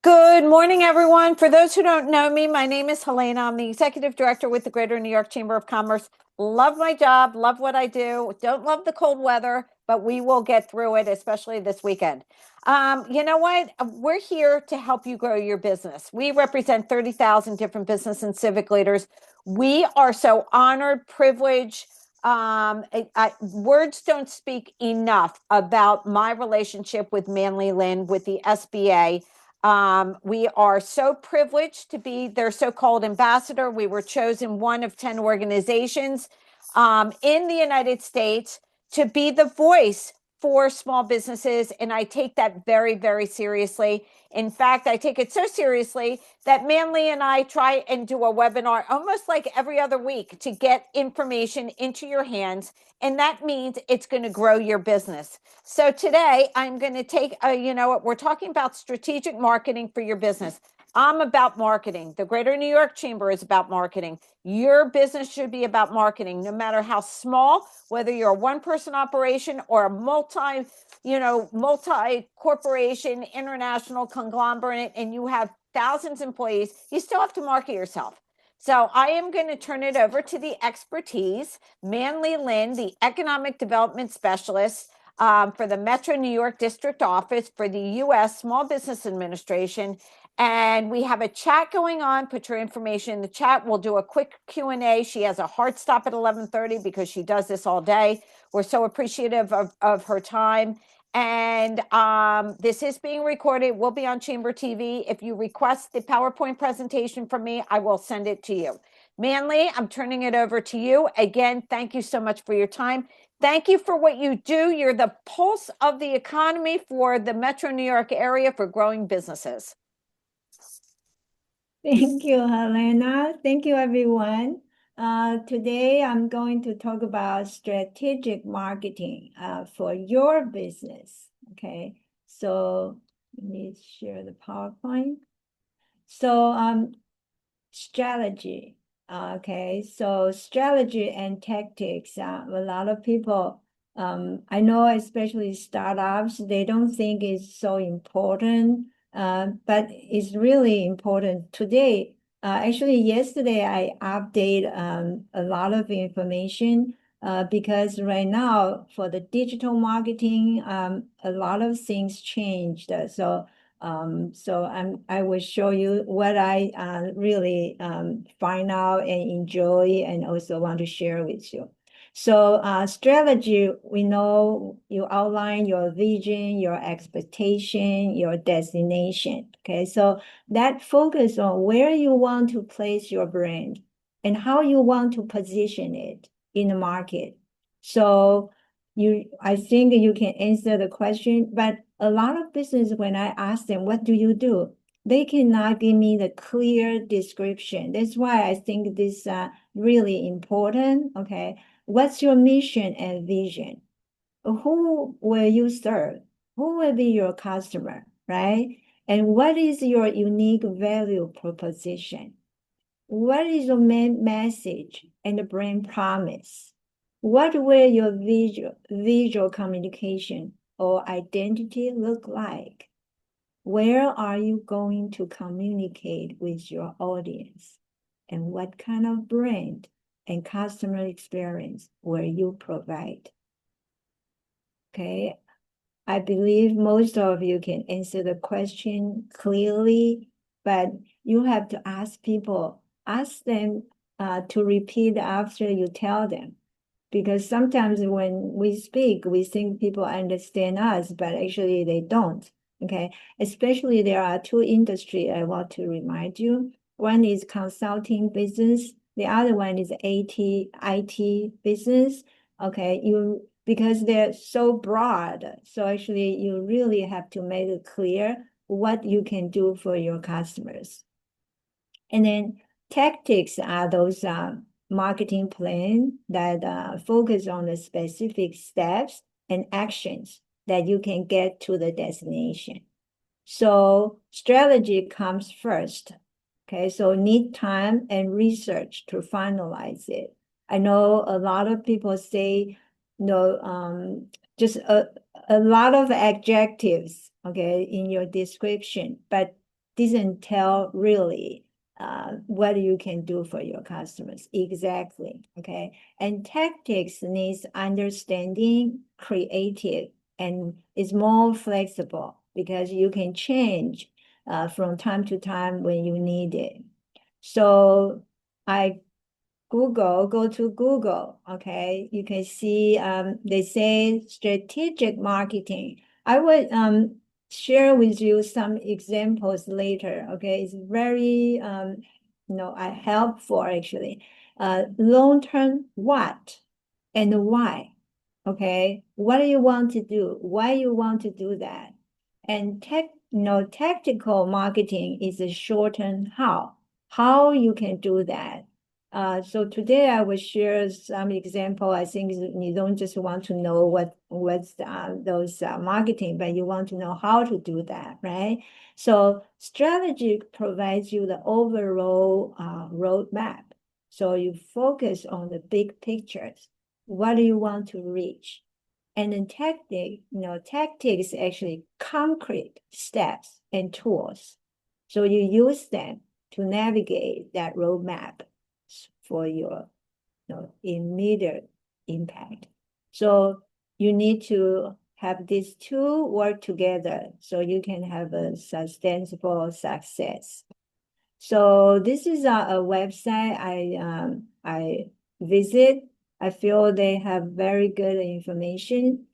Good morning, everyone. For those who don't know me, my name is Helena. I'm the executive director with the Greater New York Chamber of Commerce. Love my job, love what I do. Don't love the cold weather, but we will get through it, especially this weekend. You know what? We're here to help you grow your business. We represent 30,000 different business and civic leaders. We are so honored, privileged. Words don't speak enough about my relationship with Manly Lynn, with the SBA. We are so privileged to be their so-called ambassador. We were chosen one of 10 organizations in the United States to be the voice for small businesses. And I take that very, very seriously. In fact, I take it so seriously that Manly and I try and do a webinar almost like every other week to get information into your hands. And that means it's going to grow your business. So today I'm going to take, we're talking about strategic marketing for your business. I'm about marketing. The Greater New York Chamber is about marketing. Your business should be about marketing, no matter how small, whether you're a one-person operation or a multi-corporation, international conglomerate, and you have thousands of employees, you still have to market yourself. So I am going to turn it over to the expertise, Manly Lynn, the economic development specialist for the Metro New York District Office for the U.S. Small Business Administration. And we have a chat going on. Put your information in the chat. We'll do a quick Q&A. She has a hard stop at 11:30 because she does this all day. We're so appreciative of her time. And this is being recorded. We'll be on Chamber TV. If you request the PowerPoint presentation from me, I will send it to you. Manly, I'm turning it over to you. Again, thank you so much for your time. Thank you for what you do. You're the pulse of the economy for the Metro New York area for growing businesses. Thank you, Helena. Thank you, everyone. Today, I'm going to talk about strategic marketing for your business. Okay, so let me share the PowerPoint. So, strategy. Okay, so strategy and tactics. A lot of people, I know, especially startups, they don't think it's so important. But it's really important today. Actually, yesterday I update a lot of information because right now for the digital marketing, a lot of things changed. I will show you what I really find out and enjoy and also want to share with you. So strategy, we know you outline your vision, your expectation, your destination. Okay, so that focus on where you want to place your brand and how you want to position it in the market. So I think you can answer the question, but a lot of business, when I ask them, what do you do? They cannot give me the clear description. That's why I think this really important. Okay, what's your mission and vision? Who will you serve? Who will be your customer, right? And what is your unique value proposition? What is your main message and the brand promise? What will your visual communication or identity look like? Where are you going to communicate with your audience? And what kind of brand and customer experience will you provide? Okay, I believe most of you can answer the question clearly, but you have to ask them to repeat after you tell them. Because sometimes when we speak, we think people understand us, but actually they don't. Okay, especially there are two industries I want to remind you. One is consulting business, the other one is IT business. Okay, because they're so broad. So actually you really have to make it clear what you can do for your customers. And then tactics are those marketing plan that focus on the specific steps and actions that you can get to the destination. So strategy comes first. Okay, so need time and research to finalize it. I know a lot of people say, just a lot of adjectives, okay, in your description, but doesn't tell really what you can do for your customers exactly, okay? And tactics needs understanding, creative, and is more flexible because you can change from time to time when you need it. So go to Google, okay? You can see they say strategic marketing. I would share with you some examples later, okay? It's very helpful actually. Long-term what and why, okay? What do you want to do? Why you want to do that? And tactical marketing is a shortened how you can do that. So today I will share some example. I think you don't just want to know what's those marketing, but you want to know how to do that, right? So strategy provides you the overall roadmap. So you focus on the big pictures. What do you want to reach? And then tactics actually concrete steps and tools. So you use them to navigate that roadmap for your immediate impact. So you need to have these two work together so you can have a sustainable success. So this is a website I visit. I feel they have very good information.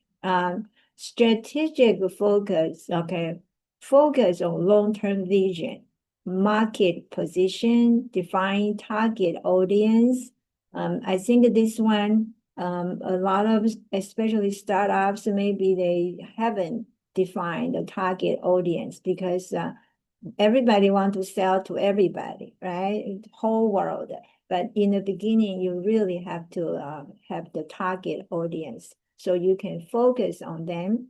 Strategic focus, okay. Focus on long-term vision, market position, define target audience. I think this one, a lot of, especially startups, maybe they haven't defined the target audience because everybody want to sell to everybody, right? Whole world. But in the beginning, you really have to have the target audience so you can focus on them.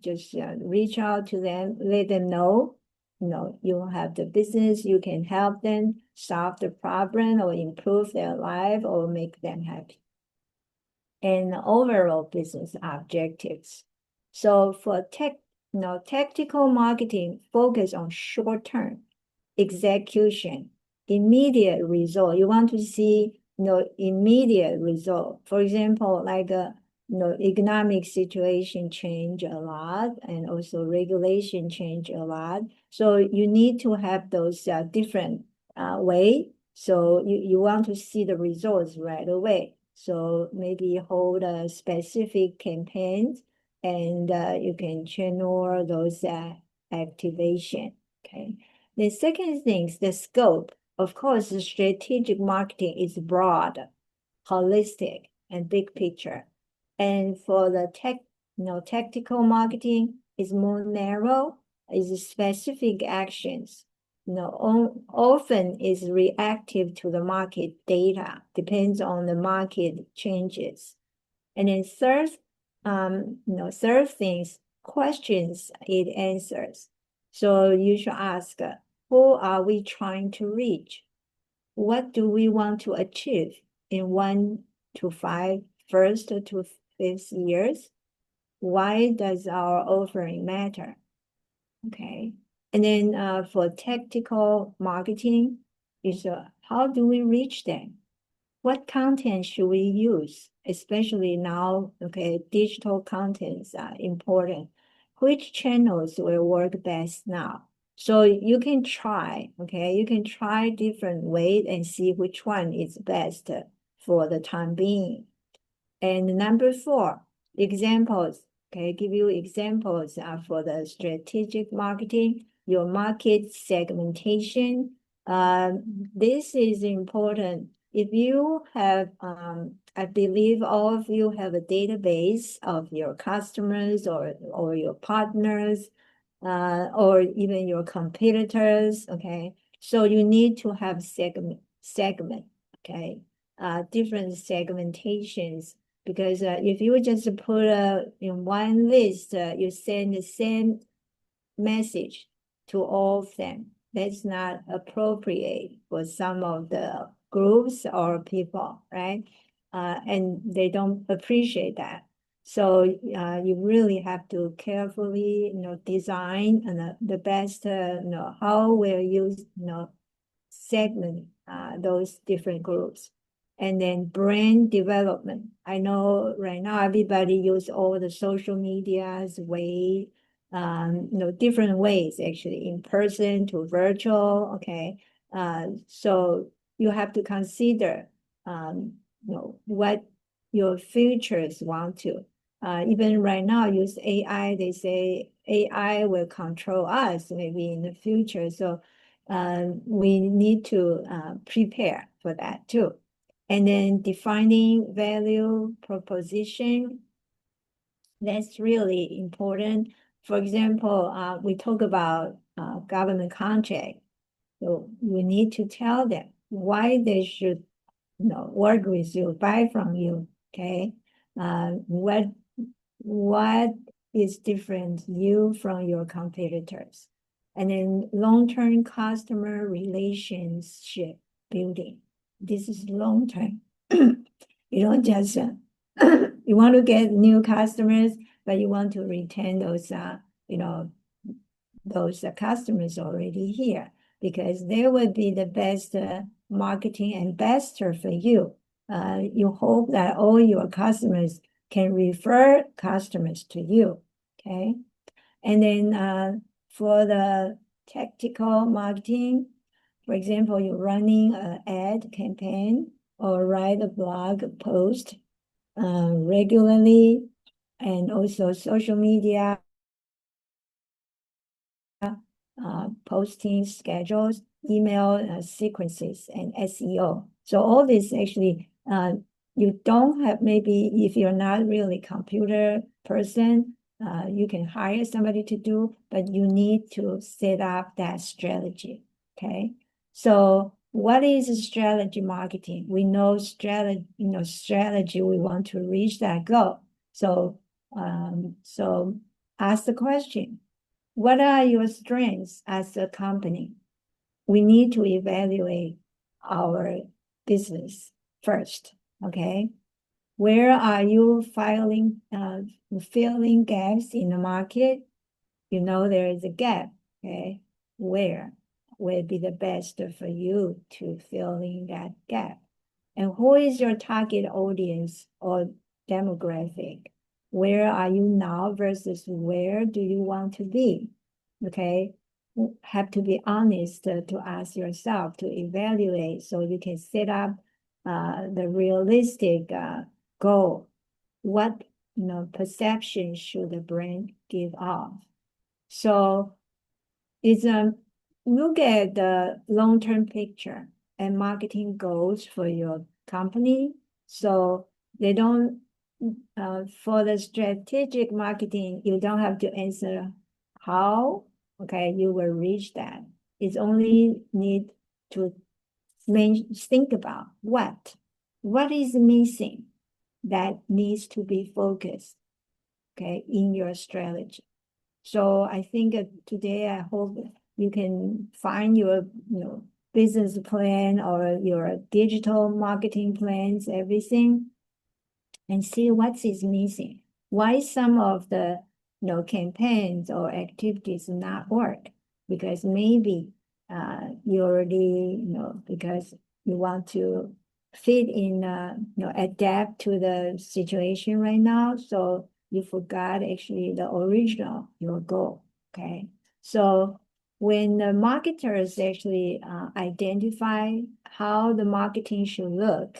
Just reach out to them, let them know, you have the business, you can help them solve the problem or improve their life or make them happy. And overall business objectives. So for tactical marketing focus on short-term execution, immediate result. You want to see immediate result. For example, like economic situation change a lot and also regulation change a lot. So you need to have those different way. So you want to see the results right away. So maybe hold a specific campaigns and you can channel those activation, okay? The second thing is the scope. Of course, the strategic marketing is broad, holistic, and big picture. And for the tactical marketing is more narrow, is specific actions. Often is reactive to the market data, depends on the market changes. And then third things, questions it answers. So you should ask, who are we trying to reach? What do we want to achieve in 1 to 5, first to 5th years? Why does our offering matter? Okay. And then for tactical marketing is how do we reach them? What content should we use? Especially now, okay, digital contents are important. Which channels will work best now? So you can try, okay, you can try different ways and see which one is best for the time being. And number 4, examples. Okay, give you examples for the strategic marketing, your market segmentation. This is important. If you have, I believe all of you have a database of your customers or your partners, or even your competitors, okay? So you need to have segment, okay? Different segmentations, because if you just put in one list, you send the same message to all of them. That's not appropriate for some of the groups or people, right? And they don't appreciate that. So you really have to carefully, design the best, how will you, segment those different groups. And then brand development. I know right now everybody use all the social medias way, different ways actually, in person to virtual. Okay, so you have to consider, what your futures want to. Even right now, use AI. They say AI will control us maybe in the future. So we need to prepare for that too. And then defining value proposition, that's really important. For example, we talk about government contract. So we need to tell them why they should, work with you, buy from you. Okay, what is different you from your competitors? And then long-term customer relationship building. This is long-term. You don't just you want to get new customers, but you want to retain those those customers already here, because they will be the best marketing ambassador for you. You hope that all your customers can refer customers to you. Okay. And then for the tactical marketing, for example, you're running an ad campaign or write a blog post regularly, and also social media posting schedules, email sequences, and SEO. So all this actually, you don't have, maybe if you're not really computer person, you can hire somebody to do, but you need to set up that strategy. Okay. So what is strategy marketing? We know strategy, we want to reach that goal. So ask the question, what are your strengths as a company? We need to evaluate our business first, okay? Where are you filling gaps in the market? You know there is a gap, okay? Where will be the best for you to fill in that gap? And who is your target audience or demographic? Where are you now versus where do you want to be? Okay, have to be honest to ask yourself, to evaluate, so you can set up the realistic goal. What perception should the brand give off? So it's look at the long-term picture and marketing goals for your company. So they don't, for the strategic marketing, you don't have to answer how, okay, you will reach that. It's only need to think about what is missing that needs to be focused, okay, in your strategy. So I think today, I hope you can find your business plan or your digital marketing plans, everything, and see what is missing. Why some of the campaigns or activities not work? Because maybe you already because you want to fit in adapt to the situation right now, so you forgot actually the original your goal. Okay, so when the marketers actually identify how the marketing should look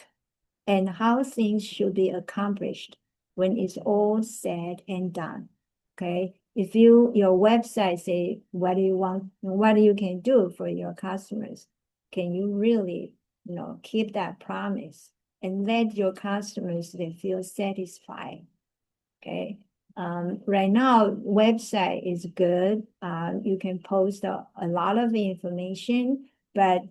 and how things should be accomplished when it's all said and done. Okay, if your website say what do you want, what you can do for your customers, can you really keep that promise and let your customers they feel satisfied? Okay. Right now, website is good. You can post a lot of information, but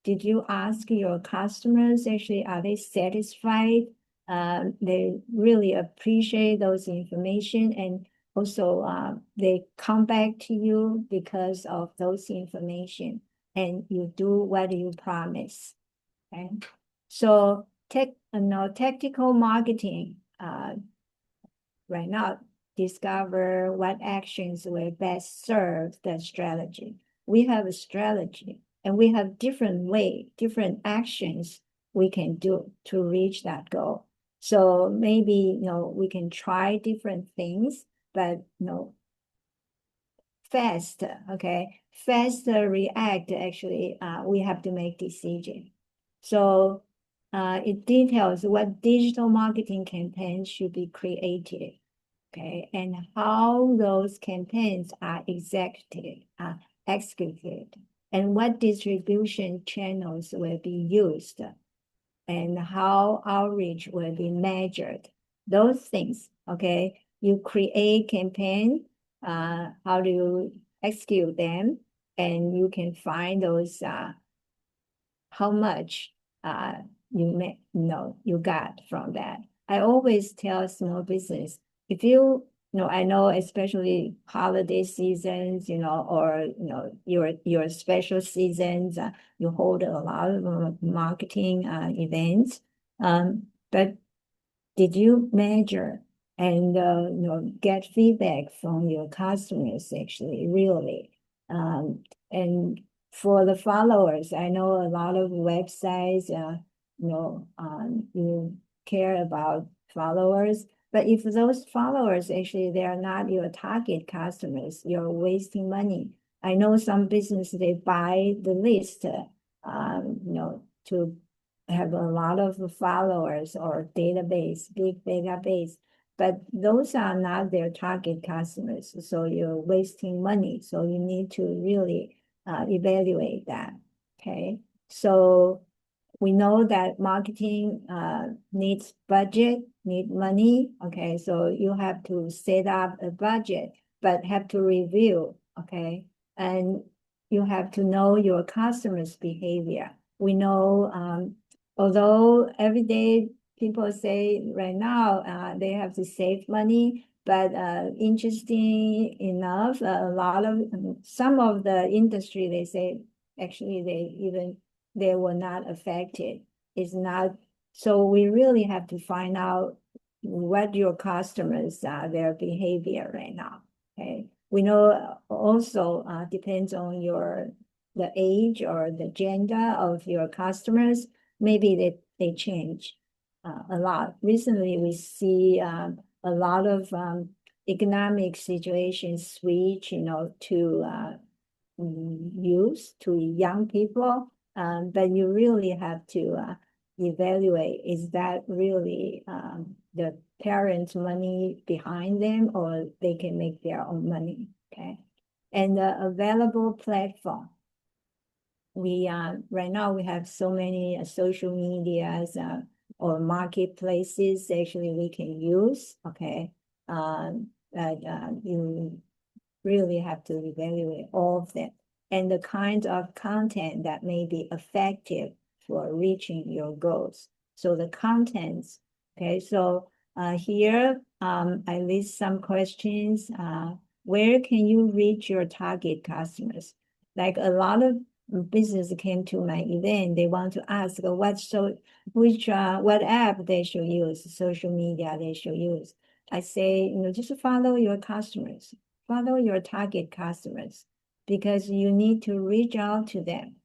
did you ask your customers actually, are they satisfied? They really appreciate those information, and also they come back to you because of those information, and you do what you promise. Okay. So tactical marketing, right now discover what actions will best serve the strategy. We have a strategy and we have different actions we can do to reach that goal. So maybe, we can try different things, but, fast, okay? Fast react, actually, we have to make decision. So it details what digital marketing campaigns should be created, okay? And how those campaigns are executed, and what distribution channels will be used, and how outreach will be measured. Those things, okay? You create campaign, how do you execute them, and you can find those how much you got from that. I always tell small business, if I know especially holiday seasons, or your special seasons, you hold a lot of marketing events. But did you measure and get feedback from your customers actually, really? And for the followers, I know a lot of websites, you care about followers, but if those followers actually they are not your target customers, you're wasting money. I know some business they buy the list, to have a lot of followers or database, big database, but those are not their target customers. So you're wasting money. So you need to really evaluate that. Okay. So we know that marketing needs budget, need money. Okay. So you have to set up a budget, but have to review. Okay. And you have to know your customers' behavior. We know, although every day people say right now they have to save money, but interesting enough, some of the industry, they say actually they were not affected. It's not, so we really have to find out what your customers their behavior right now. Okay, we know also depends on the age or the gender of your customers. Maybe they change a lot. Recently, we see a lot of economic situations switch, to youth, to young people. But you really have to evaluate, is that really the parents' money behind them, or they can make their own money, okay? And the available platform. We right now we have so many social medias or marketplaces actually we can use, okay? But you really have to evaluate all of them and the kinds of content that may be effective for reaching your goals. So the contents, okay? So here I list some questions. Where can you reach your target customers? Like a lot of business came to my event, they want to ask what app they should use, social media they should use. I say, just follow your customers, follow your target customers, because you need to reach out to them.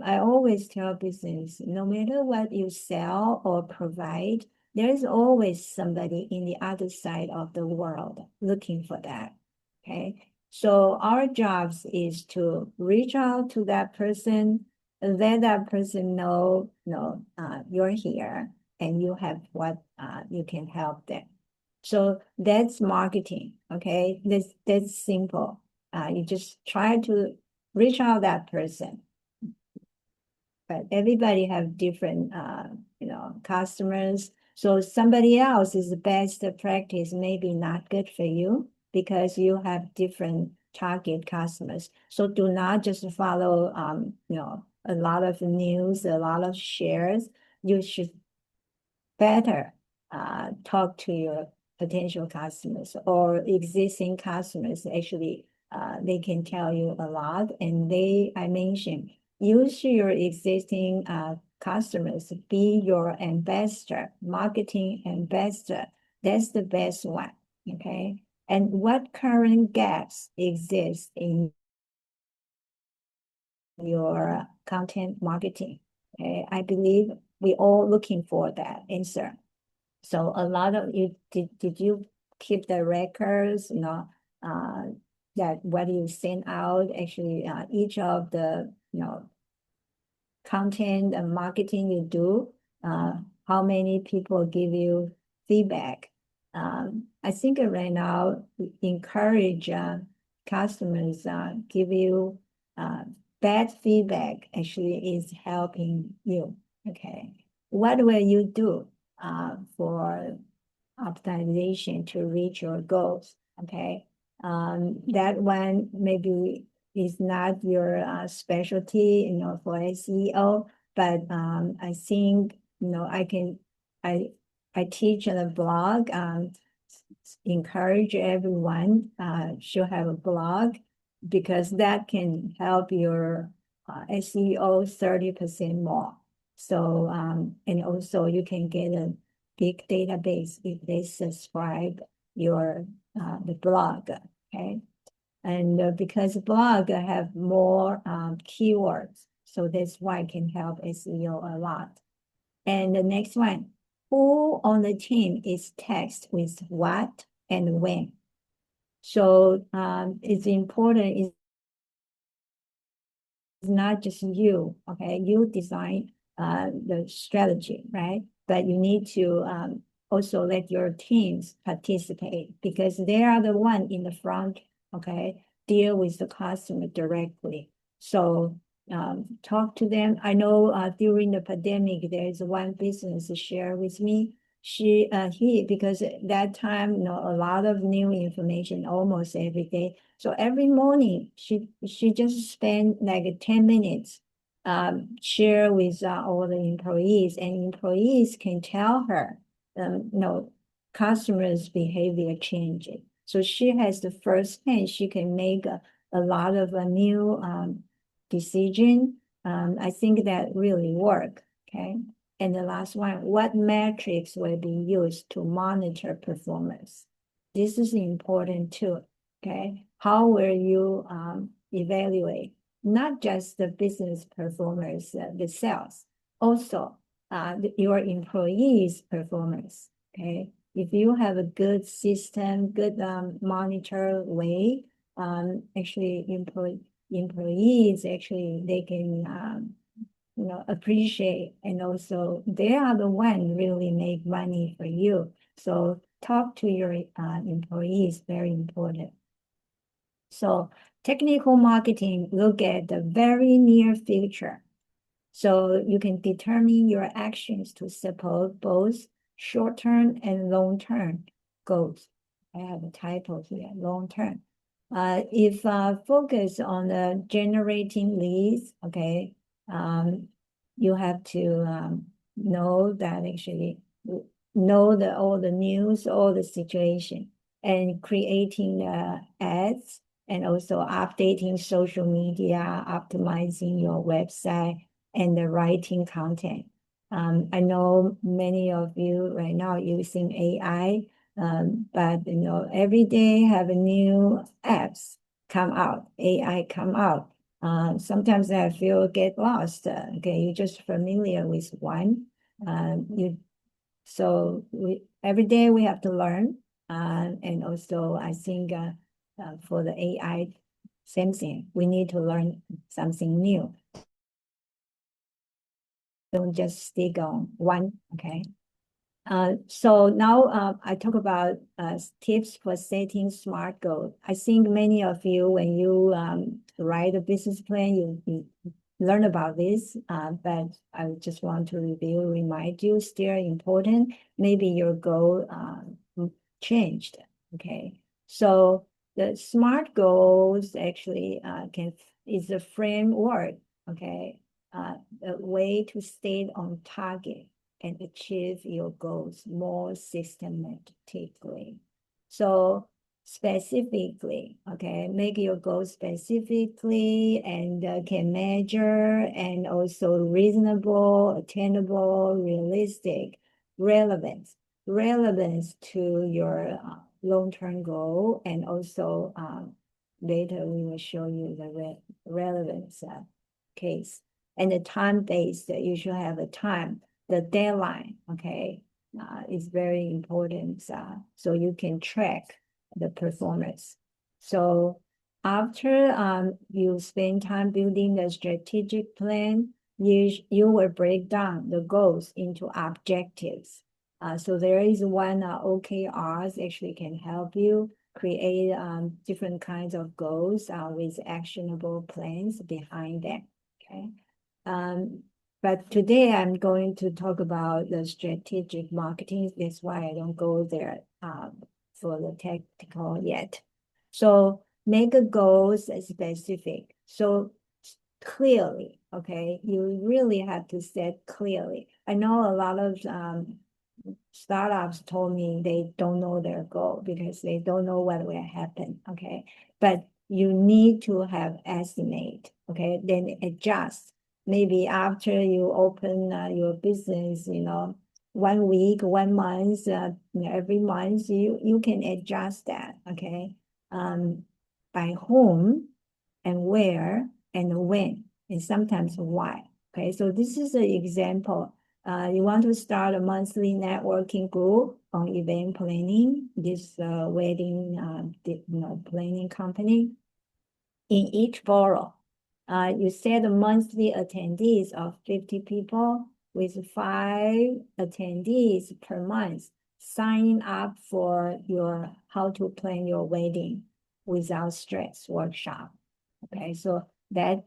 I always tell business, no matter what you sell or provide, there is always somebody in the other side of the world looking for that, okay? So our jobs is to reach out to that person, and let that person know, you're here and you have what you can help them. So that's marketing, okay? That's simple. You just try to reach out that person. But everybody have different, customers. So somebody else's best practice may be not good for you, because you have different target customers. So do not just follow, a lot of news, a lot of shares. You should better talk to your potential customers or existing customers. Actually, they can tell you a lot. And I mentioned, use your existing customers, be your ambassador, marketing ambassador. That's the best one. okay? And what current gaps exist in your content marketing? Okay, I believe we all looking for that answer. So a lot of you, did you keep the records, that what you send out, actually, each of the, content and marketing you do, how many people give you feedback? I think right now, we encourage customers give you bad feedback actually is helping you. Okay, what will you do for optimization to reach your goals? Okay, that one maybe is not your specialty, for SEO, but I think, I teach on a blog, encourage everyone should have a blog because that can help your SEO 30% more. So, and also you can get a big database if they subscribe your the blog, okay? And because blog have more keywords, so that's why it can help SEO a lot. And the next one, who on the team is tasked with what and when? So it's important, it's not just you, okay? You design the strategy, right? But you need to also let your teams participate because they are the one in the front, okay? Deal with the customer directly. So talk to them. I know during the pandemic, there's one business share with me. Because at that time, a lot of new information almost every day. So every morning, she just spent like 10 minutes share with all the employees, and employees can tell her, customers' behavior changing. So she has the first hand, she can make a lot of a new decision. I think that really work, okay? And the last one, what metrics will be used to monitor performance? This is important too, okay? How will you evaluate not just the business performance, the sales, also your employees' performance, okay? If you have a good system, good monitor way, actually employees, actually, they can appreciate, and also they are the one really make money for you. So talk to your employees, very important. So technical marketing look at the very near future. So you can determine your actions to support both short-term and long-term goals. I have a typo here, long-term. If focus on the generating leads, okay, you have to know that actually know all the news, all the situation, and creating ads, and also updating social media, optimizing your website, and the writing content. I know many of you right now using AI, but every day have a new apps come out, AI come out. Sometimes I feel get lost. Okay, you're just familiar with one. Every day we have to learn, and also I think for the AI, same thing. We need to learn something new. Don't just stick on one. Okay. So now I talk about tips for setting SMART goals. I think many of you, when you write a business plan, you learn about this, but I just want to remind you, still important. Maybe your goal changed, okay? So the SMART goals actually is a framework, okay? A way to stay on target and achieve your goals more systematically. So specifically, okay, make your goals specifically and can measure, and also reasonable, attainable, realistic, relevance to your long-term goal, and also later we will show you the relevance case. And the time-based, you should have a time, the deadline, okay, is very important, so you can track the performance. So after you spend time building the strategic plan, you will break down the goals into objectives. So there is one OKRs actually can help you create different kinds of goals with actionable plans behind them. Okay. But today I'm going to talk about the strategic marketing. That's why I don't go there for the technical yet. So make a goals specific. So clearly, okay, you really have to set clearly. I know a lot of startups told me they don't know their goal because they don't know what will happen, okay? But you need to have estimate, okay? Then adjust. Maybe after you open your business, 1 week, 1 month, every month, you can adjust that, okay? By whom and where and when, and sometimes why. Okay, so this is an example. You want to start a monthly networking group on event planning, this wedding planning company. In each borough, you set a monthly attendees of 50 people with 5 attendees per month signing up for your how to plan your wedding without stress workshop. Okay, so that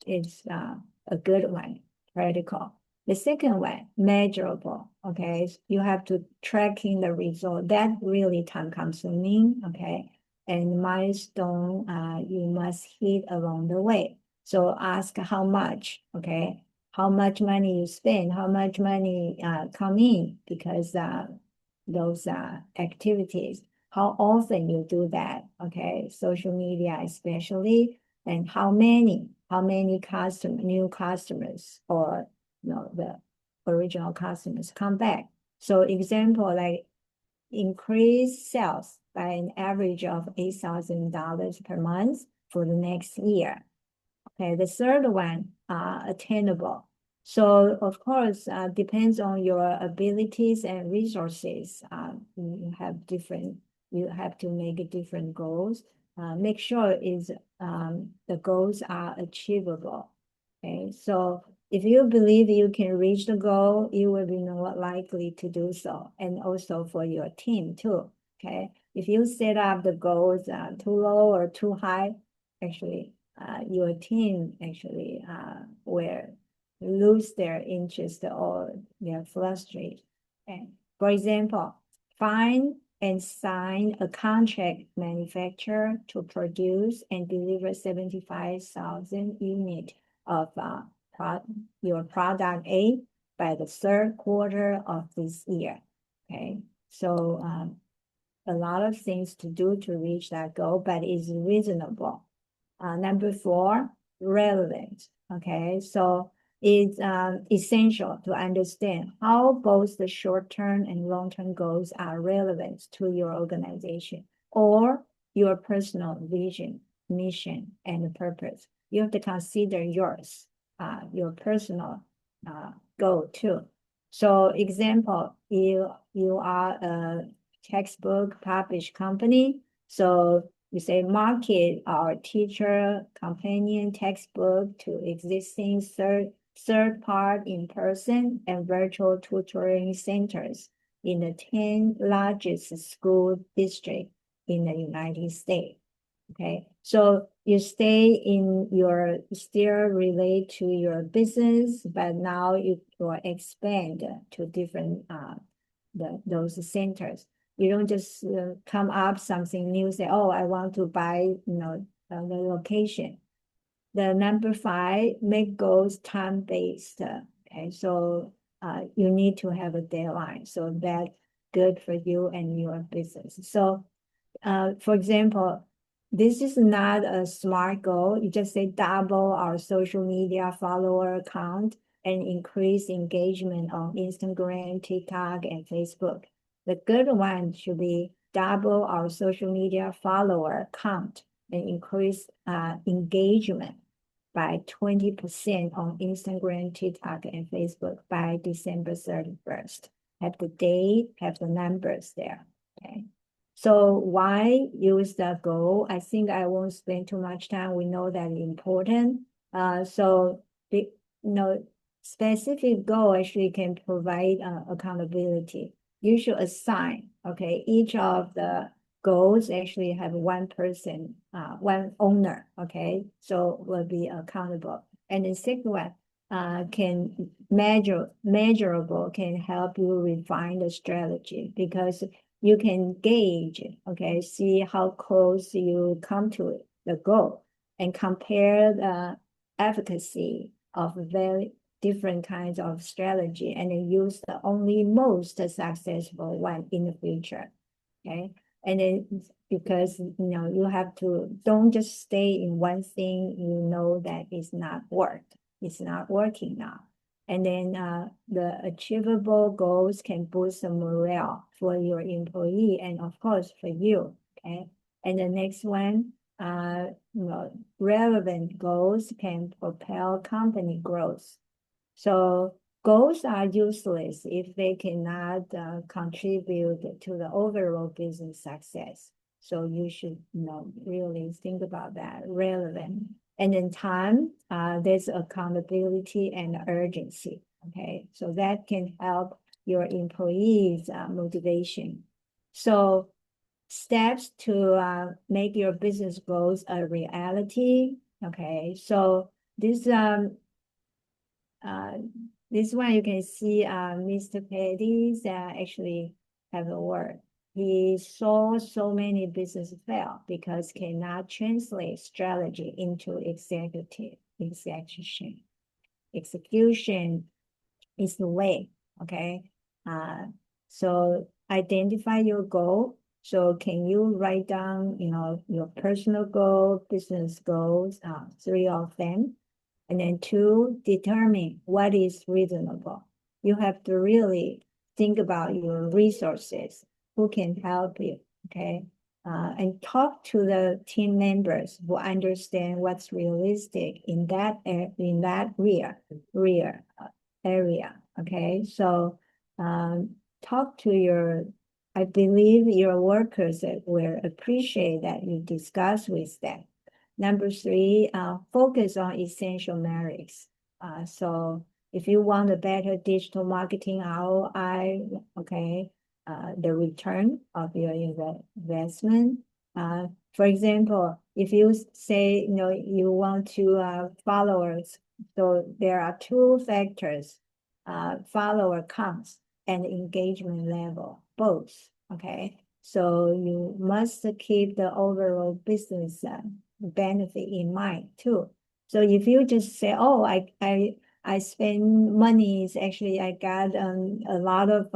is a good one, practical. The second one, measurable. Okay, you have to tracking the result. That really time consuming. Okay, and milestone you must hit along the way. So ask how much. Okay, how much money you spend, how much money come in because those activities. How often you do that? Okay, social media especially, and how many new customers or the original customers come back. So example, like increase sales by an average of $8,000 per month for the next year. Okay, the third one, attainable. So of course, depends on your abilities and resources. You have to make different goals. Make sure the goals are achievable. Okay, so if you believe you can reach the goal, you will be more likely to do so, and also for your team too. Okay, if you set up the goals too low or too high, actually, your team actually will lose their interest or they're frustrated. And for example, find and sign a contract manufacturer to produce and deliver 75,000 units of your product A by the third quarter of this year. Okay, so a lot of things to do to reach that goal, but it's reasonable. Number 4, relevant. Okay, so it's essential to understand how both the short-term and long-term goals are relevant to your organization or your personal vision, mission, and purpose. You have to consider yours, your personal goal too. So example, you are a textbook published company, so you say market our teacher companion textbook to existing third part in-person and virtual tutoring centers in the 10 largest school districts in the United States. Okay, so you stay in your still relate to your business, but now you will expand to different those centers. You don't just come up something new, say, oh, I want to buy, the location. The number 5, make goals time-based. Okay, so you need to have a deadline. So that's good for you and your business. So for example, this is not a SMART goal. You just say double our social media follower count and increase engagement on Instagram, TikTok, and Facebook. The good one should be double our social media follower count and increase engagement by 20% on Instagram, TikTok, and Facebook by December 31st. Have the date, have the numbers there, okay? So why use the goal? I think I won't spend too much time. We know that it's important. Specific goal actually can provide accountability. You should assign, okay, each of the goals actually have one person, one owner, okay? So will be accountable. And the second one, can measurable can help you refine the strategy because you can gauge, okay, see how close you come to it, the goal, and compare the efficacy of very different kinds of strategy and then use the only most successful one in the future, okay? And then because, you have to, don't just stay in one thing, that it's not working now. And then the achievable goals can boost the morale for your employee and of course for you, okay? And the next one, relevant goals can propel company growth. So goals are useless if they cannot contribute to the overall business success. So you should, really think about that, relevant. And then time, there's accountability and urgency, okay? So that can help your employees' motivation. So steps to make your business goals a reality, okay? So this one you can see Mr. Petty's actually have a word. He saw so many businesses fail because cannot translate strategy into execution. Execution is the way, okay? So identify your goal. So can you write down, your personal goal, business goals, 3 of them? And then 2, determine what is reasonable. You have to really think about your resources, who can help you, okay? And talk to the team members who understand what's realistic in that area, okay? So talk to I believe your workers will appreciate that you discuss with them. Number 3, focus on essential merits. So if you want a better digital marketing ROI, okay, the return of your investment. For example, if you say, you want to followers, so there are 2 factors, follower counts and engagement level, both, okay? So you must keep the overall business benefit in mind too. So if you just say, oh, I spend money, actually I got a lot of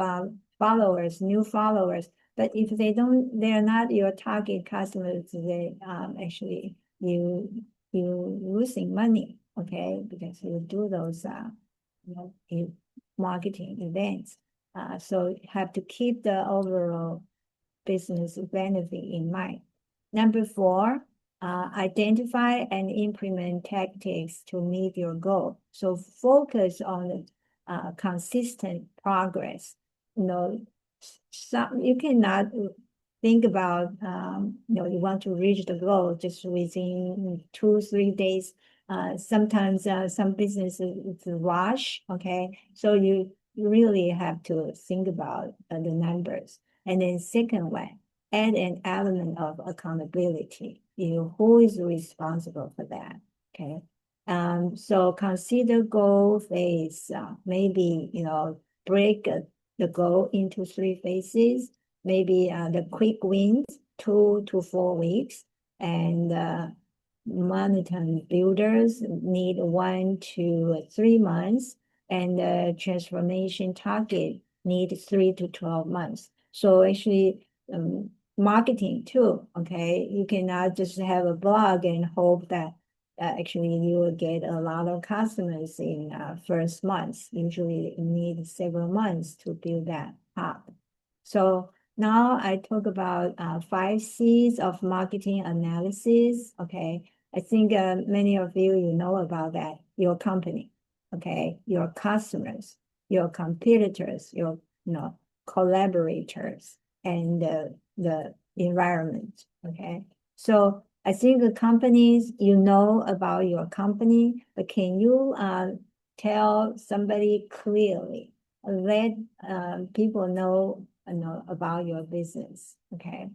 followers, new followers, but if they're not your target customers, they actually you losing money, okay? Because you do those marketing events. So you have to keep the overall business benefit in mind. Number 4, identify and implement tactics to meet your goal. So focus on consistent progress. You cannot think about, you want to reach the goal just within 2-3 days. Sometimes some businesses it's a rush, okay? So you really have to think about the numbers. And then second one, add an element of accountability. Who is responsible for that? Okay. So consider goal phase. Maybe break the goal into 3 phases. Maybe the quick wins, 2 to 4 weeks, and marathon builders need 1 to 3 months, and the transformation target need 3 to 12 months. So actually, marketing too, okay? You cannot just have a blog and hope that actually you will get a lot of customers in first month. Usually you need several months to build that up. So Now I talk about 5 C's of marketing analysis. Okay, I think many of you know about that. Your company, okay, your customers, your competitors, your collaborators, and the environment. Okay, so I think the companies, you know about your company, but can you tell somebody clearly, let people know about your business? Okay.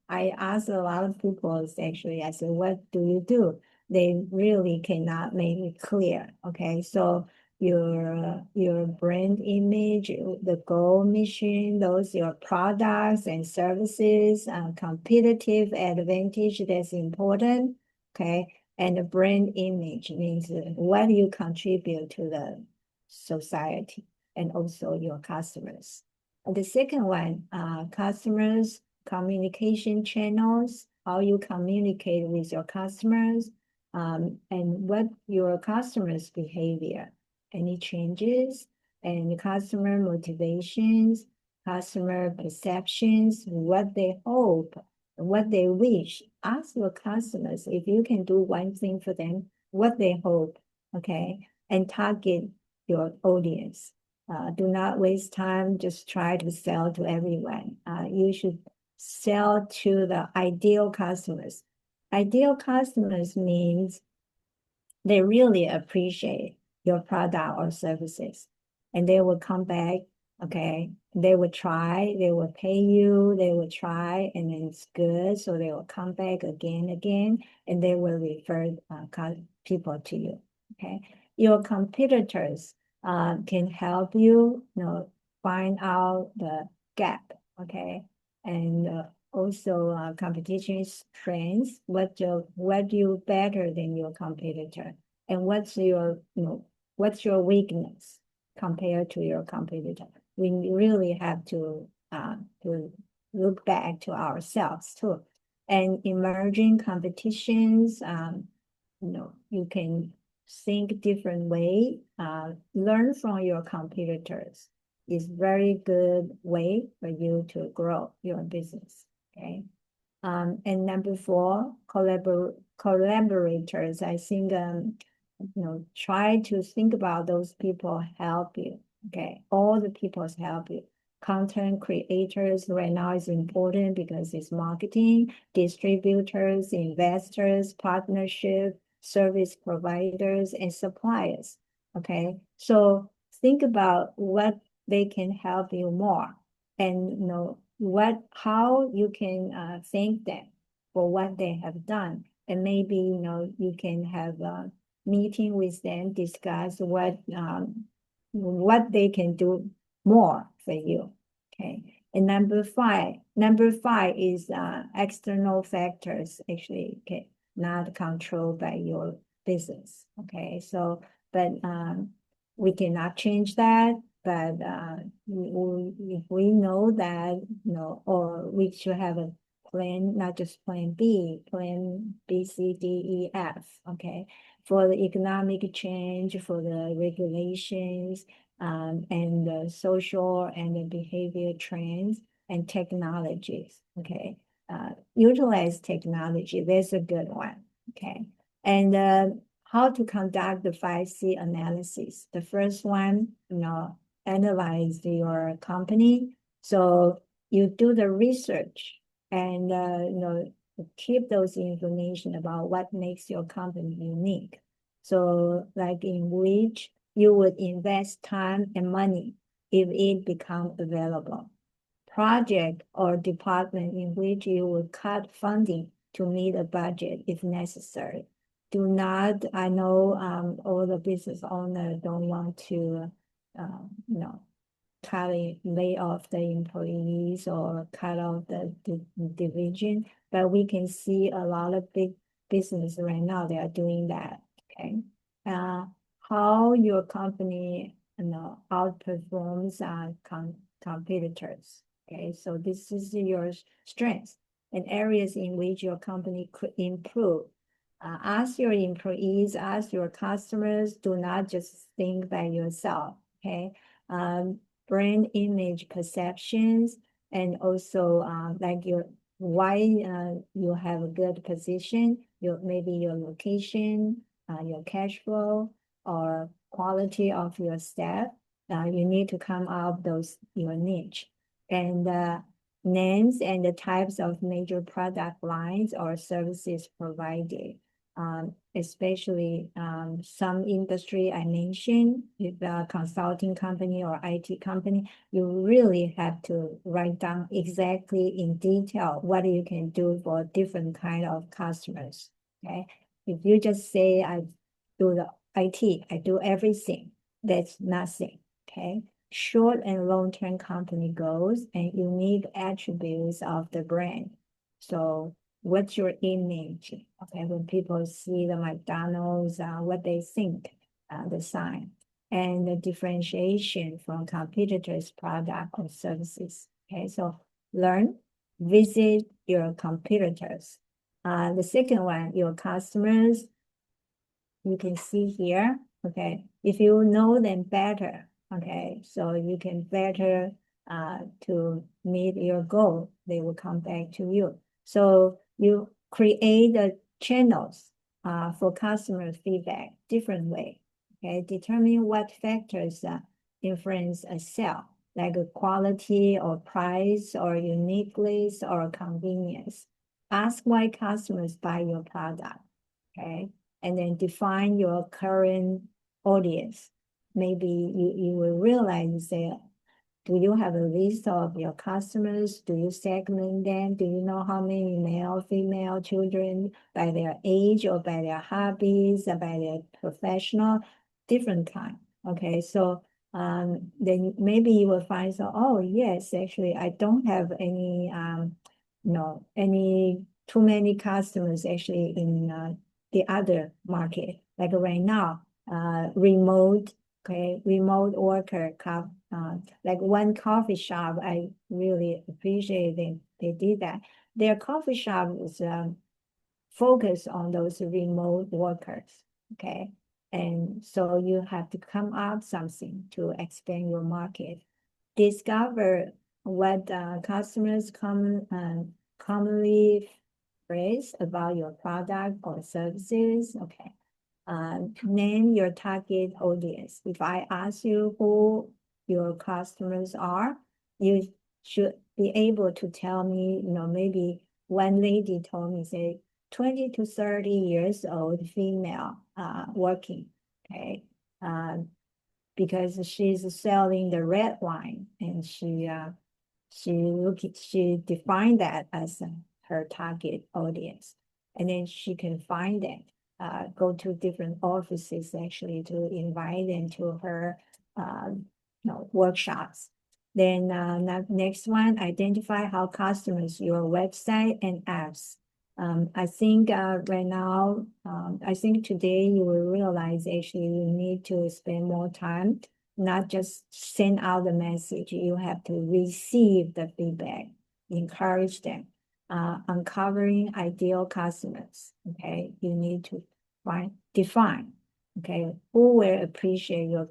I asked a lot of people actually, I said, what do you do? They really cannot make it clear. Okay. So your brand image, the goal, mission, those your products and services, competitive advantage, that's important. Okay. And the brand image means what you contribute to the society and also your customers. And the second one, customers, communication channels, how you communicate with your customers, and what your customers' behavior, any changes, and customer motivations, customer perceptions, what they hope, what they wish. Ask your customers if you can do one thing for them, what they hope, okay, and target your audience. Do not waste time, just try to sell to everyone. You should sell to the ideal customers. Ideal customers means they really appreciate your product or services, and they will come back. Okay, they will try, they will pay you, they will try, and then it's good, so they will come back again, and they will refer people to you. Okay, your competitors can help you, find out the gap. Okay, and also competition trends. What you better than your competitor, and what's your weakness compared to your competitor? We really have to look back to ourselves too. And emerging competitions, you can think different way, learn from your competitors is very good way for you to grow your business. Okay. And number 4, collaborators. I think try to think about those people help you. Okay, all the people help you. Content creators right now is important because it's marketing, distributors, investors, partnership, service providers, and suppliers. Okay, so think about what they can help you more, and how you can thank them for what they have done, and maybe you can have a meeting with them, discuss what they can do more for you. Okay, and number five is external factors, actually, okay, not controlled by your business. Okay, so but we cannot change that. But if we know that, or we should have a plan, not just plan B, plan B, C, D, E, F, okay, for the economic change, for the regulations, and the social and the behavior trends and technologies, okay. Utilize technology, that's a good one, okay. And how to conduct the 5C analysis. The first one, analyze your company. So you do the research and keep those information about what makes your company unique. So like in which you would invest time and money if it becomes available. Project or department in which you would cut funding to meet a budget if necessary. Do not, I know all the business owners don't want to lay off the employees or cut off the division, but we can see a lot of big business right now, they are doing that. Okay, how your company outperforms competitors. Okay, so this is your strengths and areas in which your company could improve. Ask your employees, ask your customers, do not just think by yourself. Okay, brand image perceptions, and also like why you have a good position, maybe your location, your cash flow, or quality of your staff. You need to come up your niche and names and the types of major product lines or services provided. Especially some industry I mentioned, with a consulting company or IT company, you really have to write down exactly in detail what you can do for different kind of customers. Okay, if you just say I do the IT, I do everything, that's nothing. Okay, short and long-term company goals and unique attributes of the brand. So what's your image? Okay, when people see the McDonald's, what they think, the sign, and the differentiation from competitors' product or services. Okay, so learn, visit your competitors. The second one, your customers, you can see here. Okay, if you know them better, okay, so you can better to meet your goal, they will come back to you. So you create the channels for customer feedback different way. Okay, determine what factors influence a sale, like quality or price or uniqueness or convenience. Ask why customers buy your product. Okay, and then define your current audience. Maybe you will realize that, do you have a list of your customers? Do you segment them? Do you know how many male, female, children by their age or by their hobbies or by their professional, different kind. Okay, so then maybe you will find, so, oh yes, actually I don't have any any too many customers actually in the other market. Like right now, remote worker, like one coffee shop, I really appreciate they did that. Their coffee shop is focused on those remote workers, okay? And so you have to come up something to expand your market. Discover what customers commonly phrase about your product or services, okay? Name your target audience. If I ask you who your customers are, you should be able to tell me, maybe one lady told me, say, 20 to 30 years old female working, okay? Because she's selling the red wine and she defined that as her target audience. And then she can find them, go to different offices actually to invite them to her workshops. Then next one, identify how customers your website and apps. I think right now, I think today you will realize actually you need to spend more time, not just send out the message. You have to receive the feedback, encourage them, uncovering ideal customers. Okay, you need to define. Okay, who will appreciate your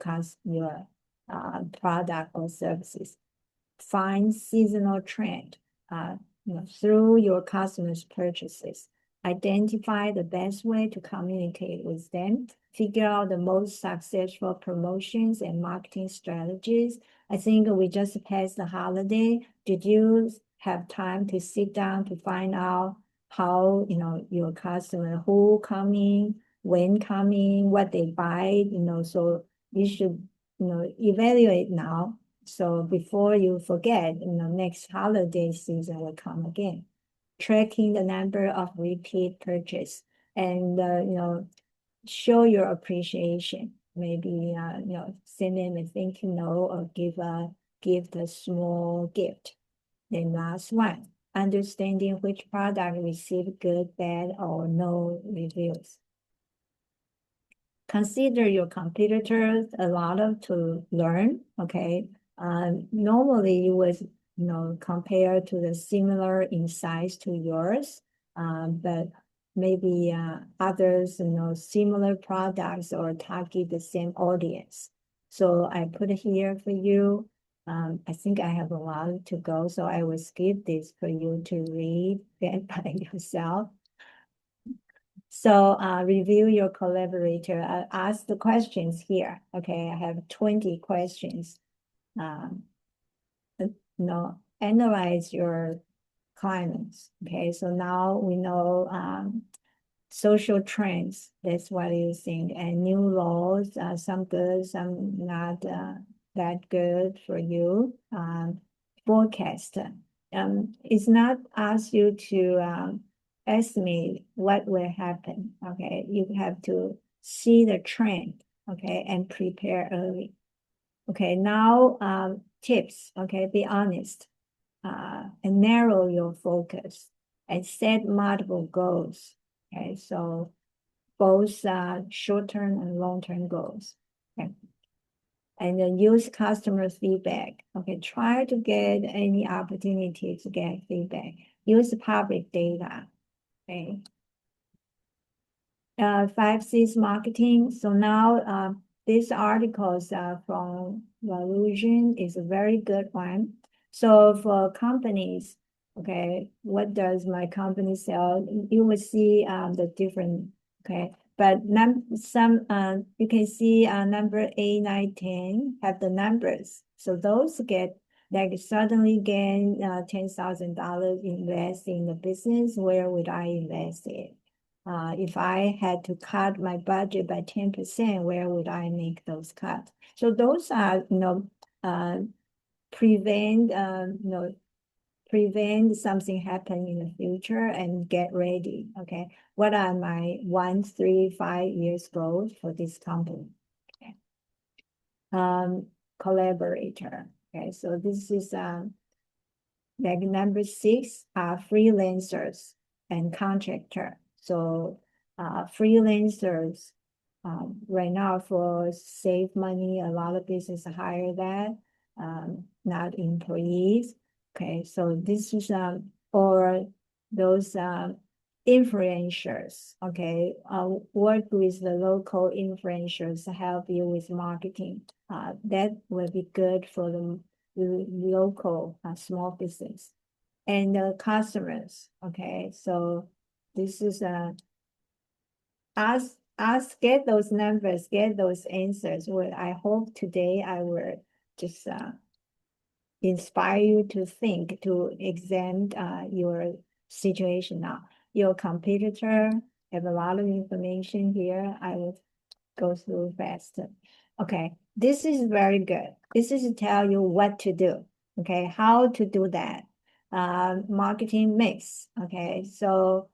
product or services. Find seasonal trend through your customers' purchases. Identify the best way to communicate with them. Figure out the most successful promotions and marketing strategies. I think we just passed the holiday. Did you have time to sit down to find out how your customer, who coming, when coming, what they buy? So you should evaluate now. So before you forget, next holiday season will come again. Tracking the number of repeat purchase and show your appreciation. Maybe send them a thank you note or give a small gift. Then last one, understanding which product received good, bad, or no reviews. Consider your competitors a lot to learn. Okay, normally you would compare to the similar in size to yours, but maybe others similar products or target the same audience. So I put here for you I think I have a lot to go, so I will skip this for you to read that by yourself. So review your collaborator. Ask the questions here. Okay, I have 20 questions. Analyze your clients. Okay, so now we know social trends. That's what you think. And new laws, some good, some not that good for you. Forecast. It's not ask you to estimate what will happen. Okay, you have to see the trend. Okay, and prepare early. Okay, now tips. Okay, be honest and narrow your focus and set multiple goals. Okay, so both short-term and long-term goals. Okay. And then use customer feedback. Okay, try to get any opportunity to get feedback. Use public data. Okay. 5 C's marketing. So now this articles from Volusion is a very good one. So for companies, okay, what does my company sell? You will see the different, okay. But you can see number 8, 9, 10 have the numbers. So those get like suddenly gain $10,000 invest in the business. Where would I invest it? If I had to cut my budget by 10%, where would I make those cuts? So those are, prevent something happening in the future and get ready. Okay, what are my 1, 3, 5 years goals for this company? Okay, collaborator. Okay, so this is like number 6 are freelancers and contractor. So freelancers right now for save money, a lot of businesses hire that, not employees. Okay, so this is for those influencers. Okay, work with the local influencers to help you with marketing. That will be good for the local small business and the customers. Okay, so this is get those numbers, get those answers. What I hope today I will just inspire you to think, to examine your situation now. Your competitor have a lot of information here. I will go through fast. Okay, this is very good. This is to tell you what to do. Okay, how to do that. Marketing mix. Okay, so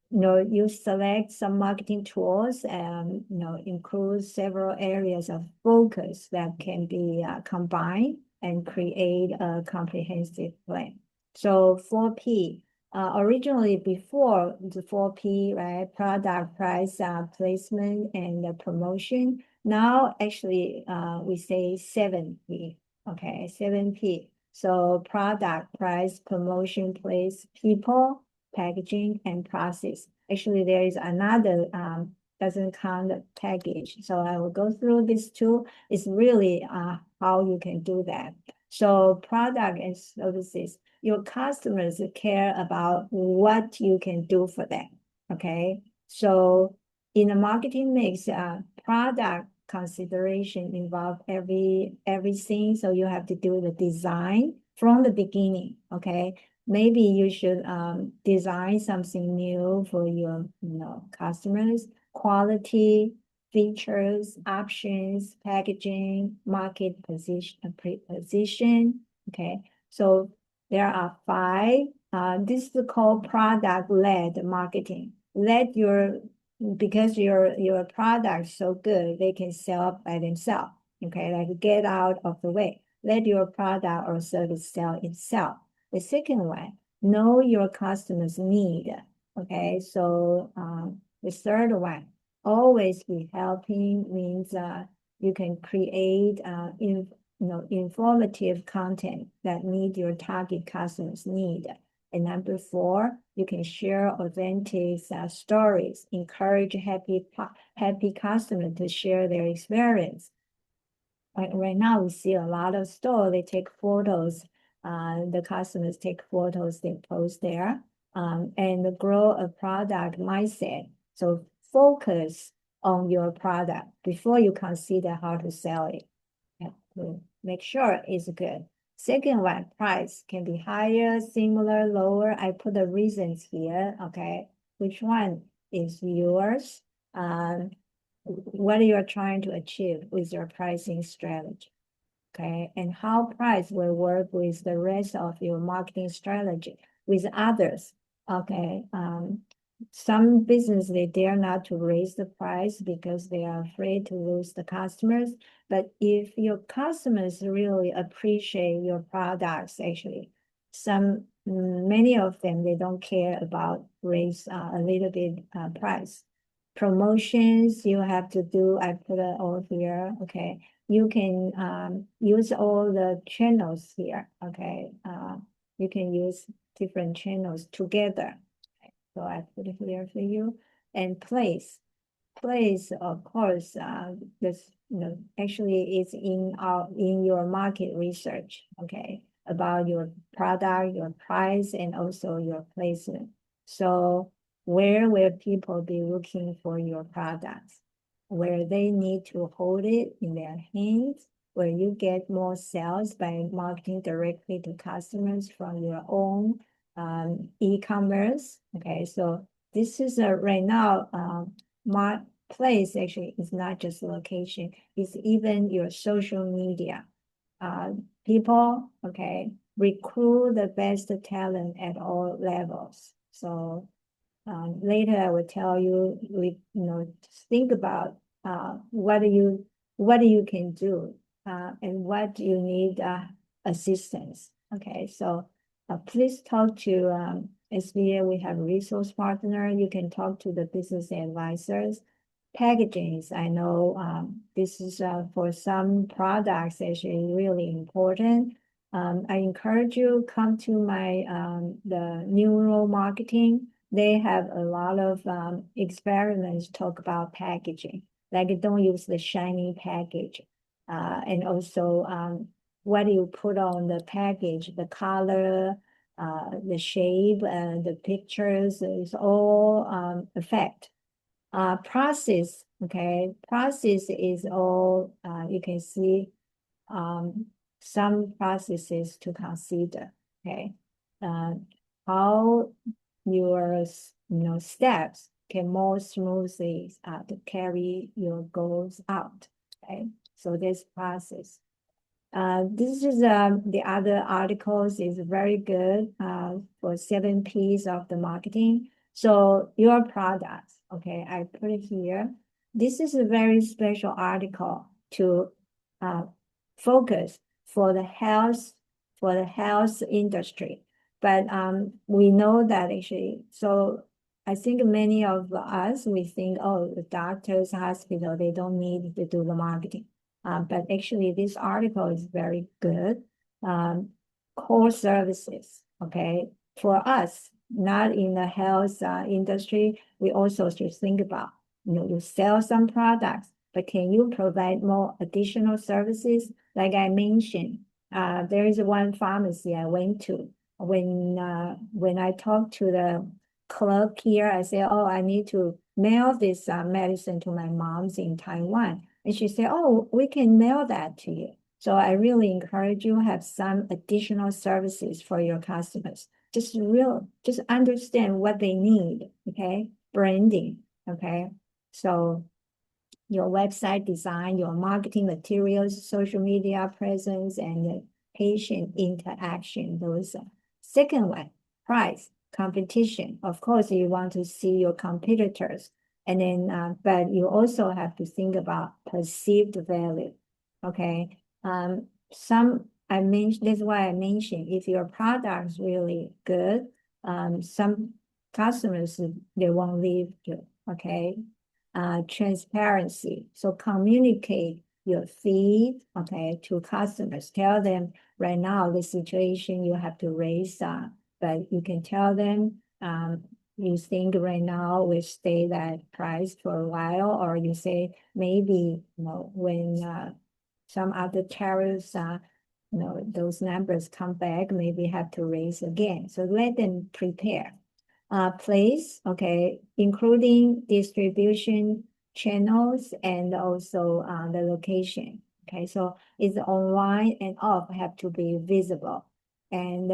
you select some marketing tools and include several areas of focus that can be combined and create a comprehensive plan. So 4P. Originally before the 4P, right? Product, price, placement, and promotion. Now actually we say 7P. Okay, 7P. So product, price, promotion, place, people, packaging, and process. Actually, there is another doesn't count the package. So I will go through this too. It's really how you can do that. So product and services, your customers care about what you can do for them. Okay. So in a marketing mix, product consideration involve everything. So you have to do the design from the beginning. Okay. Maybe you should design something new for your customers, quality, features, options, packaging, market position. Okay, so there are 5. This is called product-led marketing. Because your product is so good, they can sell by themselves. Okay, like get out of the way. Let your product or service sell itself. The second one, know your customer's need. Okay, so the third one, always be helping means you can create informative content that meet your target customer's need. And number 4, you can share authentic stories, encourage happy customer to share their experience. like right now we see a lot of store, they take photos, the customers take photos, they post there, and grow a product mindset. So focus on your product before you consider how to sell it. Yeah, to make sure it's good. Second one, price can be higher, similar, lower. I put the reasons here, okay? Which one is yours? What you're trying to achieve with your pricing strategy, okay? And how price will work with the rest of your marketing strategy, with others, okay? Some business, they dare not to raise the price because they are afraid to lose the customers. But if your customers really appreciate your products, actually, many of them, they don't care about raise a little bit price. Promotions you have to do, I put it all here, okay? You can use all the channels here, okay? You can use different channels together. So I put it here for you. And place, of course, this, actually is in your market research, okay, about your product, your price, and also your placement. So where will people be looking for your products? Where they need to hold it in their hands, where you get more sales by marketing directly to customers from your own e-commerce. Okay, so this is right now, my place actually is not just location, it's even your social media. People, okay, recruit the best talent at all levels. So later I will tell you, think about what you can do and what you need assistance. Okay, so please talk to SBA. We have resource partner. You can talk to the business advisors. Packagings, I know this is for some products actually really important. I encourage you come to my the neural marketing. They have a lot of experiments talk about packaging, like don't use the shiny package, and also what you put on the package, the color, the shape, and the pictures is all affect. Process, okay, process is all you can see some processes to consider, okay, how your steps can more smoothly to carry your goals out, okay, so this process. This is the other articles is very good for 7 P's of the marketing. So your products, okay, I put it here. This is a very special article to focus for the health industry. But we know that actually, so I think many of us, we think, oh, the doctors, hospital, they don't need to do the marketing. But actually this article is very good. Core services, okay, for us, not in the health industry, we also should think about, you sell some products, but can you provide more additional services? Like I mentioned, there is one pharmacy I went to. When I talked to the clerk here, I said, oh, I need to mail this medicine to my mom's in Taiwan. And she said, oh, we can mail that to you. So I really encourage you to have some additional services for your customers. Just understand what they need, okay? Branding, okay? So your website design, your marketing materials, social media presence, and patient interaction, those are. Second one, price, competition. Of course, you want to see your competitors. And then, but you also have to think about perceived value, okay? I mentioned, that's why I mentioned, if your product is really good, some customers, they won't leave you, okay? Transparency, so communicate your fee, okay, to customers. Tell them right now the situation you have to raise, but you can tell them, you think right now we stay that price for a while, or you say maybe when some other tariffs, those numbers come back, maybe have to raise again. So let them prepare. Place, okay, including distribution channels and also the location. Okay, so it's online and off have to be visible, and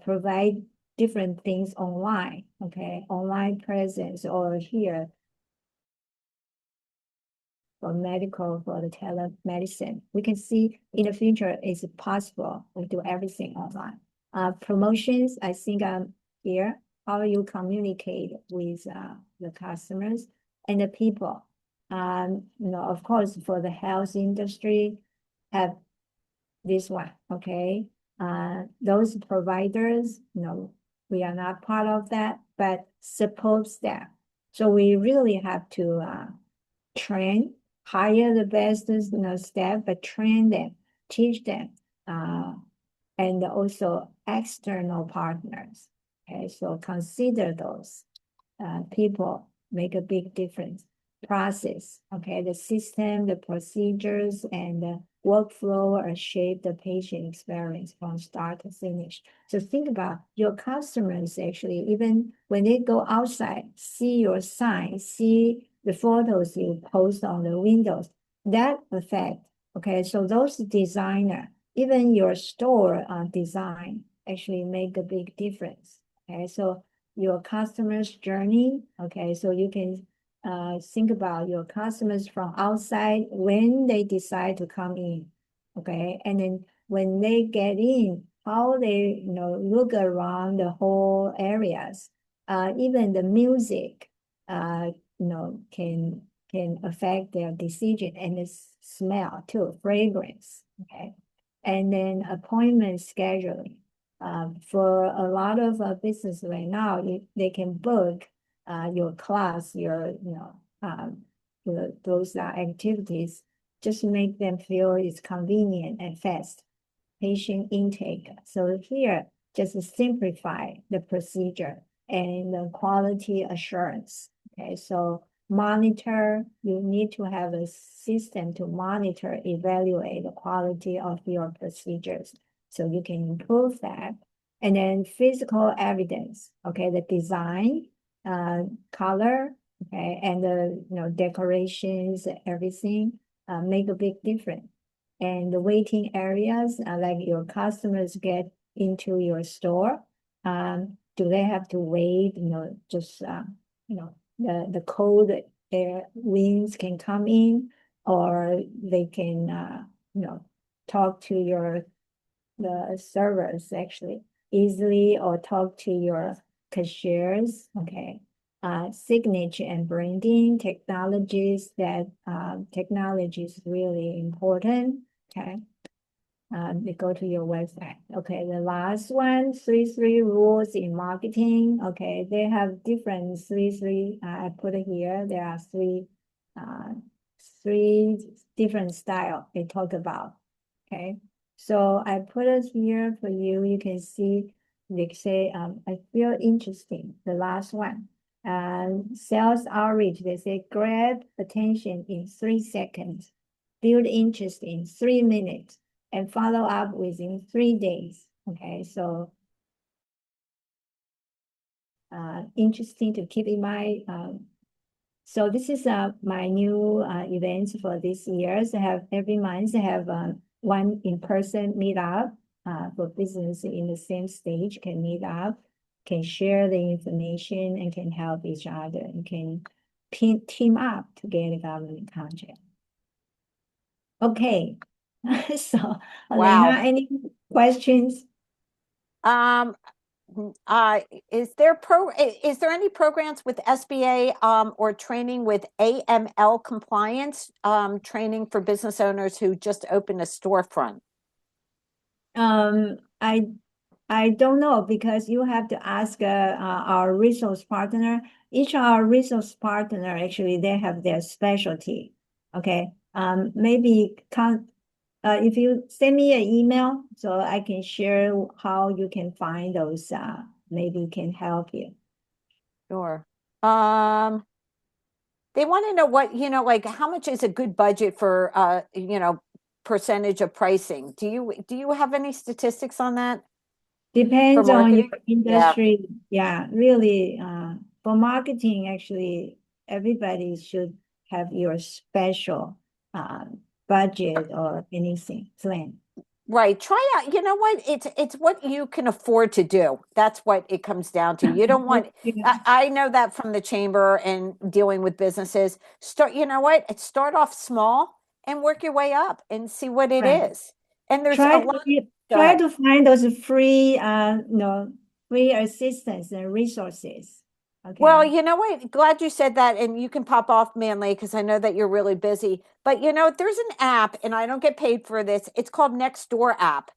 provide different things online. Okay, online presence or here for medical, for the telemedicine. We can see in the future it's possible. We do everything online. Promotions, I think here, how you communicate with the customers and the people. Of course, for the health industry, have this one, okay? Those providers, we are not part of that, but support staff. So we really have to train, hire the best staff, but train them, teach them, and also external partners. Okay, so consider those people make a big difference. Process, okay, the system, the procedures, and the workflow are shape the patient experience from start to finish. So think about your customers actually, even when they go outside, see your sign, see the photos you post on the windows, that affect, okay, so those designer, even your store design actually make a big difference, okay, so your customer's journey, okay, so you can think about your customers from outside when they decide to come in, okay, and then when they get in, how they look around the whole areas, even the music, can affect their decision, and the smell too, fragrance, okay, and then appointment scheduling. For a lot of business right now, they can book your class, those activities, just make them feel it's convenient and fast. Patient intake. So here, just simplify the procedure and the quality assurance. Okay, so monitor, you need to have a system to monitor, evaluate the quality of your procedures so you can improve that. And then physical evidence, okay, the design, color, okay, and the decorations, everything make a big difference. And the waiting areas, like your customers get into your store, do they have to wait? Just the cold air winds can come in, or they can talk to the servers actually easily, or talk to your cashiers, okay. Signature and branding technologies, that technology is really important, okay. They go to your website. Okay, the last one, 3 rules in marketing. Okay, they have different 3. I put it here. There are three different style they talk about. Okay, so I put it here for you. You can see they say, I feel interesting. The last one, sales outreach. They say grab attention in 3 seconds, build interest in 3 minutes, and follow up within 3 days. Okay, so interesting to keep in mind. So this is my new events for this year. So have every month I have one in-person meetup for business in the same stage can meet up, can share the information, and can help each other, and can team up to get a government contract. Okay, so Wow. Elena, any questions? Is there any programs with SBA or training with AML compliance training for business owners who just opened a storefront? I don't know, because you have to ask our resource partner. Each our resource partner, actually, they have their specialty. Okay, maybe if you send me an email, so I can share how you can find those, maybe can help you. Sure. They want to know what, like how much is a good budget for, percentage of pricing. Do you have any statistics on that for Depends on your marketing? Yeah. industry. Yeah, really, for marketing, actually, everybody should have your special uh, budget or anything plan. Right. Try out, you know what? It's what you can afford to do. That's what it comes down to. You don't want, Yeah, I know that from the chamber and dealing with businesses. Start, you know what? Start off small and work your way up and see what it right. is. And there's a lot. Go Try ahead. to find those free, free assistance and resources. Well, Okay. you know what? Glad you said that. And you can pop off, Manly, because I know that you're really busy. But you know, there's an app, and I don't get paid for this. It's called Nextdoor app.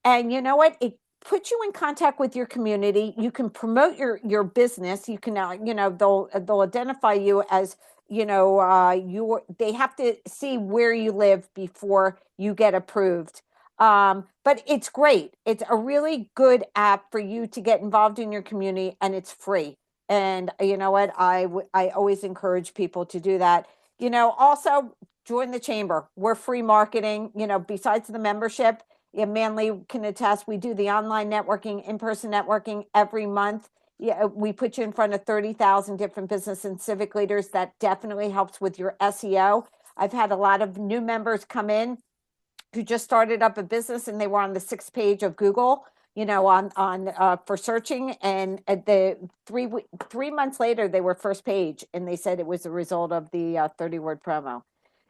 And you know what? It puts you in contact with your community. You can promote your business. You can now, they'll identify you as, they have to see where you live before you get approved. But it's great. It's a really good app for you to get involved in your community, and it's free. And you know what? I always encourage people to do that. Also join the chamber. We're free marketing, besides the membership. Yeah, Manly can attest. We do the online networking, in-person networking every month. Yeah, we put you in front of 30,000 different business and civic leaders. That definitely helps with your SEO. I've had a lot of new members come in who just started up a business and they were on the 6th page of Google, on for searching, and at the 3 months later they were first page, and they said it was a result of the 30-word promo.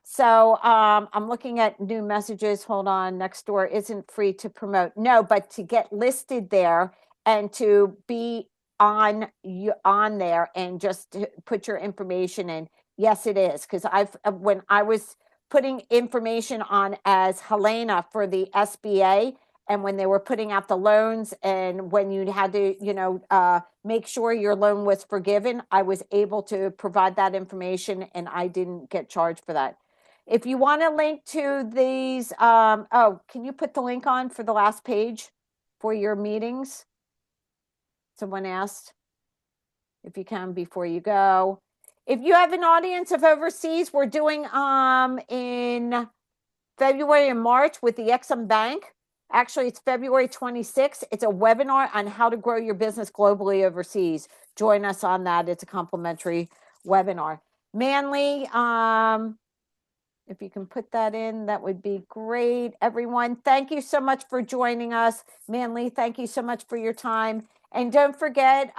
So I'm looking at new messages. Hold on. Nextdoor isn't free to promote. No, but to get listed there and to be on there and just to put your information in. Yes, it is, because when I was putting information on as Helena for the SBA, and when they were putting out the loans, and when you had to, make sure your loan was forgiven, I was able to provide that information, and I didn't get charged for that. If you want to link to these, can you put the link on for the last page for your meetings? Someone asked if you can before you go. If you have an audience of overseas, we're doing in February and March with the Exim Bank. Actually, it's February 26th. It's a webinar on how to grow your business globally overseas. Join us on that. It's a complimentary webinar. Manly, if you can put that in, that would be great. Everyone, thank you so much for joining us. Manly, thank you so much for your time. And don't forget,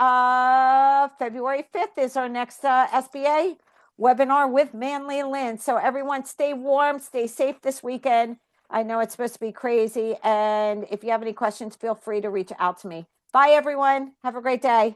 February 5th is our next SBA webinar with Manly Lynn. So everyone, stay warm, stay safe this weekend. I know it's supposed to be crazy. And if you have any questions, feel free to reach out to me. Bye, everyone. Have a great day.